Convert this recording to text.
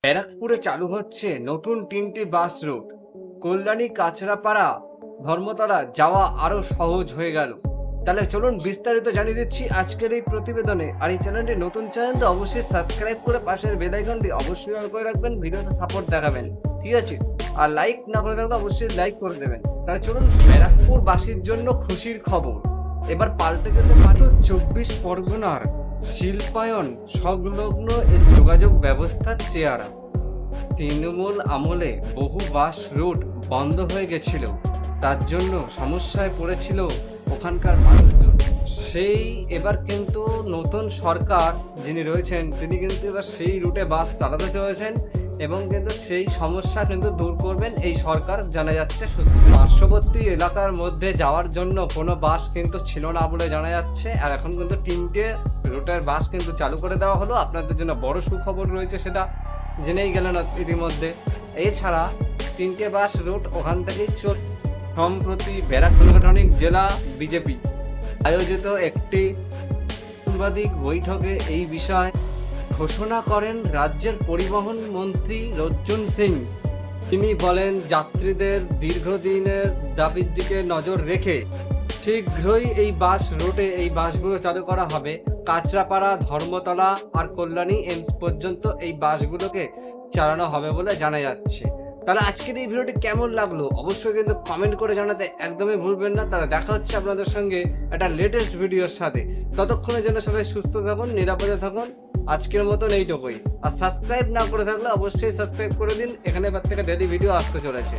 ব্যারাকপুরে চালু হচ্ছে নতুন 3টি বাস রুট। কল্যাণী, কাঁচরাপাড়া, ধর্মতলা যাওয়া আরো সহজ হয়ে গেল। তাহলে চলুন বিস্তারিত জানিয়ে দিচ্ছি আজকের এই প্রতিবেদনে। আর এই চ্যানেলটি নতুন চ্যানেল, তো অবশ্যই সাবস্ক্রাইব করে পাশের বেল আইকনটি অবশ্যই অন করে রাখবেন, ভিডিওতে সাপোর্ট দেখাবেন, ঠিক আছে? আর লাইক না করে থাকলে অবশ্যই লাইক করে দেবেন। তাহলে চলুন, ব্যারাকপুর বাসীর জন্য খুশির খবর। এবার পাল্টে যেতে পারে 24 পরগনার শিল্পায়ন সংলগ্ন এই যোগাযোগ ব্যবস্থার চেহারা। তৃণমূল আমলে বহু বাস রুট বন্ধ হয়ে গেছিল, তার জন্য সমস্যায় পড়েছিল ওখানকার মানুষজন। সেই এবার কিন্তু নতুন সরকার যিনি রয়েছেন, তিনি কিন্তু এবার সেই রুটে বাস চালাতে চলেছেন এবং কিন্তু সেই সমস্যা কিন্তু দূর করবেন এই সরকার, জানা যাচ্ছে। পার্শ্ববর্তী এলাকার মধ্যে যাওয়ার জন্য কোনো বাস কিন্তু ছিল না বলে জানা যাচ্ছে, আর এখন কিন্তু 3টে রুটের বাস কিন্তু চালু করে দেওয়া হলো। আপনাদের জন্য বড় সুখবর রয়েছে, সেটা জেনেই গেলেন ইতিমধ্যে। এছাড়া 3টে বাস রুট ওখান থেকেই সম্প্রতি ব্যারাকপুর সাংগঠনিক জেলা বিজেপি আয়োজিত একটি সাংবাদিক বৈঠকে এই বিষয়ে ঘোষণা করেন রাজ্যের পরিবহন মন্ত্রী রঞ্জন সিং। তিনি বলেন, যাত্রীদের দীর্ঘদিনের দাবির দিকে নজর রেখে শীঘ্রই এই বাস রুটে এই বাসগুলো চালু করা হবে। কাঁচরাপাড়া, ধর্মতলা আর কল্যাণী এমস পর্যন্ত এই বাসগুলোকে চালানো হবে বলে জানা যাচ্ছে। তাহলে আজকের এই ভিডিওটি কেমন লাগলো অবশ্যই কিন্তু কমেন্ট করে জানাতে একদমই ভুলবেন না। তাহলে দেখা হচ্ছে আপনাদের সঙ্গে একটা লেটেস্ট ভিডিওর সাথে। ততক্ষণের জন্য সবাই সুস্থ থাকুন, নিরাপদে থাকুন। আজকের মতন এইটুকুই। আর সাবস্ক্রাইব না করে থাকলে অবশ্যই সাবস্ক্রাইব করে দিন, এখানে এবার থেকে ডেইলি ভিডিও আসতে চলেছে।